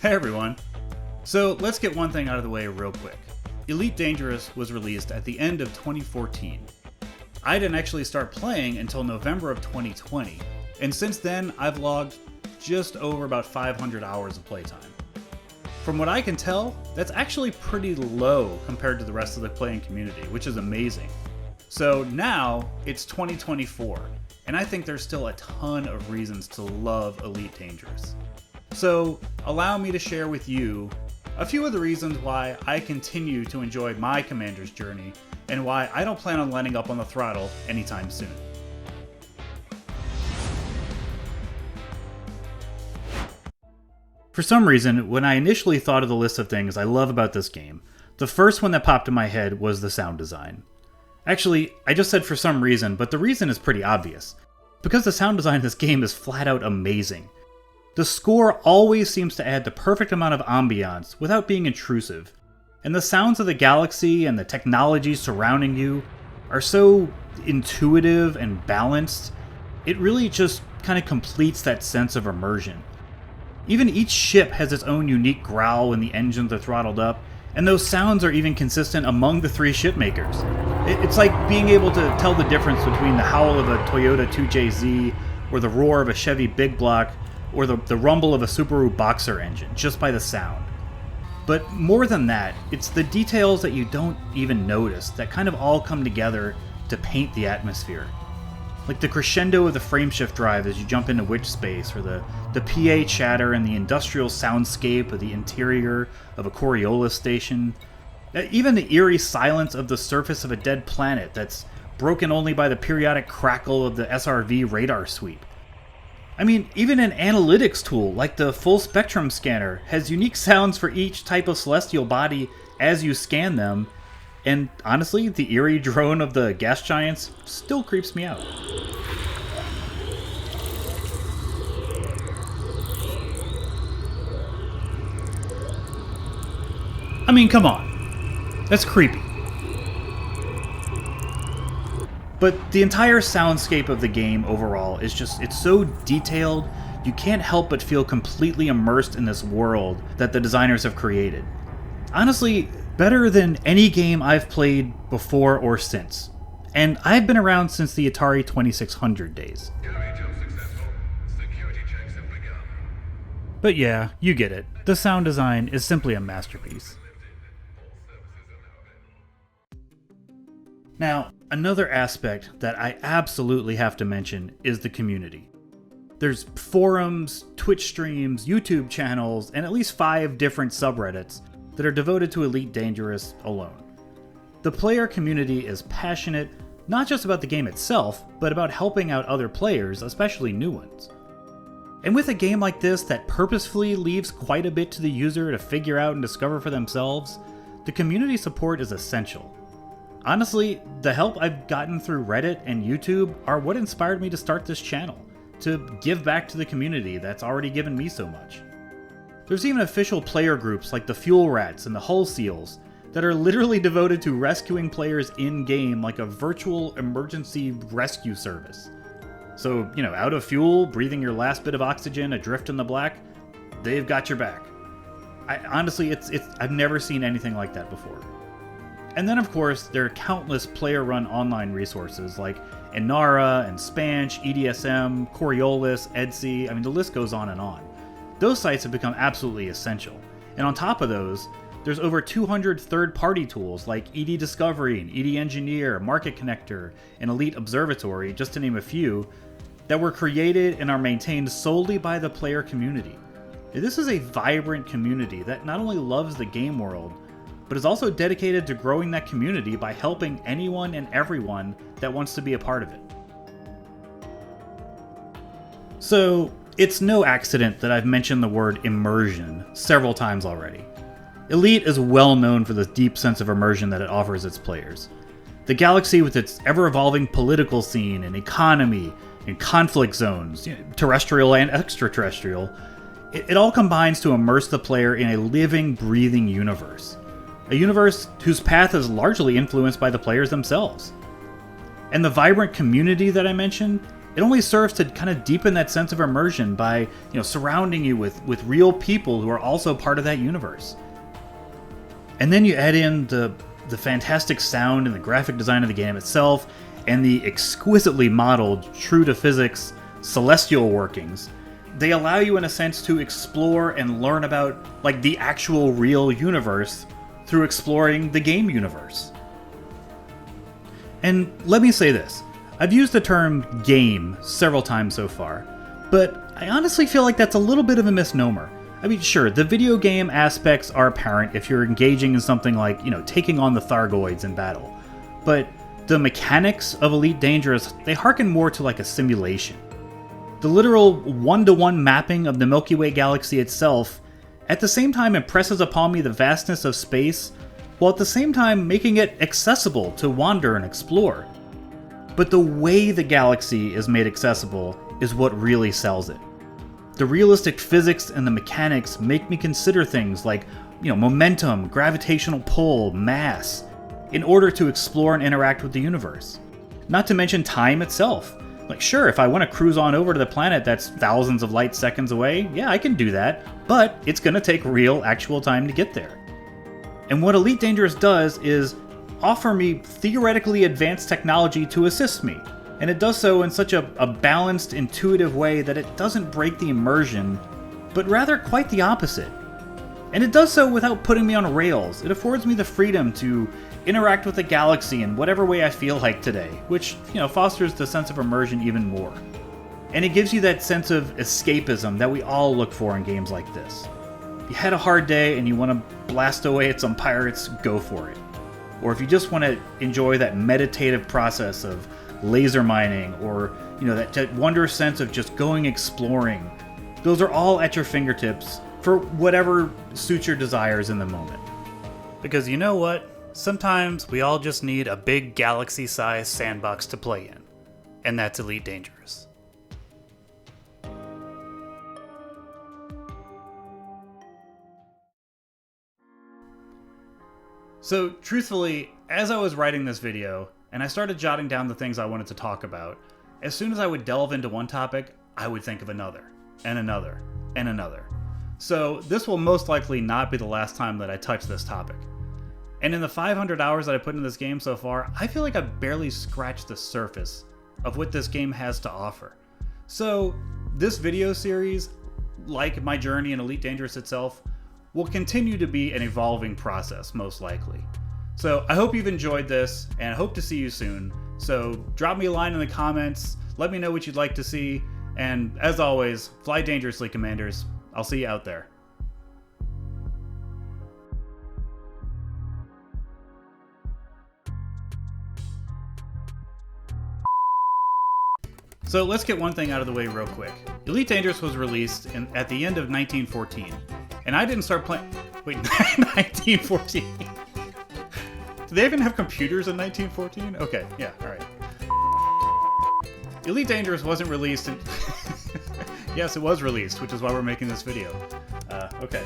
Hey everyone. So let's get one thing out of the way real quick. Elite Dangerous was released at the end of 2014. I didn't actually start playing until November of 2020, and since then I've logged just over about 500 hours of playtime. From what I can tell, that's actually pretty low compared to the rest of the playing community, which is amazing. So now it's 2024, and I think there's still a ton of reasons to love Elite Dangerous. So allow me to share with you a few of the reasons why I continue to enjoy my commander's journey and why I don't plan on letting up on the throttle anytime soon. For some reason, when I initially thought of the list of things I love about this game, the first one that popped in my head was the sound design. Actually, I just said for some reason, but the reason is pretty obvious. Because the sound design in this game is flat out amazing. The score always seems to add the perfect amount of ambiance without being intrusive, and the sounds of the galaxy and the technology surrounding you are so intuitive and balanced, it really just kind of completes that sense of immersion. Even each ship has its own unique growl when the engines are throttled up, and those sounds are even consistent among the three shipmakers. It's like being able to tell the difference between the howl of a Toyota 2JZ, or the roar of a Chevy Big Block, or the rumble of a Subaru Boxer engine, just by the sound. But more than that, it's the details that you don't even notice that kind of all come together to paint the atmosphere. Like the crescendo of the frameshift drive as you jump into witch space, or the PA chatter and the industrial soundscape of the interior of a Coriolis station. Even the eerie silence of the surface of a dead planet that's broken only by the periodic crackle of the SRV radar sweep. I mean, even an analytics tool like the Full Spectrum Scanner has unique sounds for each type of celestial body as you scan them, and honestly, the eerie drone of the gas giants still creeps me out. I mean, come on. That's creepy. But the entire soundscape of the game overall is it's so detailed, you can't help but feel completely immersed in this world that the designers have created. Honestly, better than any game I've played before or since. And I've been around since the Atari 2600 days. But yeah, you get it. The sound design is simply a masterpiece. Now, another aspect that I absolutely have to mention is the community. There's forums, Twitch streams, YouTube channels, and at least 5 different subreddits that are devoted to Elite Dangerous alone. The player community is passionate, not just about the game itself, but about helping out other players, especially new ones. And with a game like this that purposefully leaves quite a bit to the user to figure out and discover for themselves, the community support is essential. Honestly, the help I've gotten through Reddit and YouTube are what inspired me to start this channel, to give back to the community that's already given me so much. There's even official player groups like the Fuel Rats and the Hull Seals that are literally devoted to rescuing players in-game like a virtual emergency rescue service. So, out of fuel, breathing your last bit of oxygen, adrift in the black, they've got your back. Honestly, I've never seen anything like that before. And then, of course, there are countless player-run online resources like Inara and Spanch, EDSM, Coriolis, Etsy, the list goes on and on. Those sites have become absolutely essential. And on top of those, there's over 200 third-party tools like ED Discovery and ED Engineer, Market Connector, and Elite Observatory, just to name a few, that were created and are maintained solely by the player community. This is a vibrant community that not only loves the game world, but is also dedicated to growing that community by helping anyone and everyone that wants to be a part of it. So, it's no accident that I've mentioned the word immersion several times already. Elite is well known for the deep sense of immersion that it offers its players. The galaxy with its ever-evolving political scene and economy and conflict zones, terrestrial and extraterrestrial, it all combines to immerse the player in a living, breathing universe. A universe whose path is largely influenced by the players themselves. And the vibrant community that I mentioned it only serves to kind of deepen that sense of immersion by, surrounding you with real people who are also part of that universe. And then you add in the fantastic sound and the graphic design of the game itself, and the exquisitely modeled, true to physics, celestial workings. They allow you, in a sense, to explore and learn about, like, the actual real universe through exploring the game universe. And let me say this. I've used the term game several times so far, but I honestly feel like that's a little bit of a misnomer. I mean, sure, the video game aspects are apparent if you're engaging in something like, taking on the Thargoids in battle. But the mechanics of Elite Dangerous, they harken more to like a simulation. The literal one-to-one mapping of the Milky Way galaxy itself, at the same time impresses upon me the vastness of space, while at the same time making it accessible to wander and explore. But the way the galaxy is made accessible is what really sells it. The realistic physics and the mechanics make me consider things like, momentum, gravitational pull, mass, in order to explore and interact with the universe. Not to mention time itself. Like, sure, if I want to cruise on over to the planet that's thousands of light seconds away, yeah, I can do that, but it's going to take real, actual time to get there. And what Elite Dangerous does is offer me theoretically advanced technology to assist me, and it does so in such a balanced, intuitive way that it doesn't break the immersion, but rather quite the opposite. And it does so without putting me on rails. It affords me the freedom to interact with the galaxy in whatever way I feel like today, which, fosters the sense of immersion even more. And it gives you that sense of escapism that we all look for in games like this. If you had a hard day and you want to blast away at some pirates, go for it. Or if you just want to enjoy that meditative process of laser mining, or, that wondrous sense of just going exploring, those are all at your fingertips for whatever suits your desires in the moment. Because you know what? Sometimes we all just need a big galaxy-sized sandbox to play in. And that's Elite Dangerous. So, truthfully, as I was writing this video, and I started jotting down the things I wanted to talk about, as soon as I would delve into one topic, I would think of another, and another, and another. So, this will most likely not be the last time that I touch this topic. And in the 500 hours that I put into this game so far, I feel like I've barely scratched the surface of what this game has to offer. So, this video series, like my journey in Elite Dangerous itself, will continue to be an evolving process, most likely. So, I hope you've enjoyed this, and I hope to see you soon. So, drop me a line in the comments, let me know what you'd like to see, and as always, fly dangerously, Commanders. I'll see you out there. So let's get one thing out of the way real quick. Elite Dangerous was released at the end of 1914, and I didn't start playing... Wait, 1914? Did they even have computers in 1914? Okay, yeah, alright. Elite Dangerous wasn't released in... Yes, it was released, which is why we're making this video. Okay.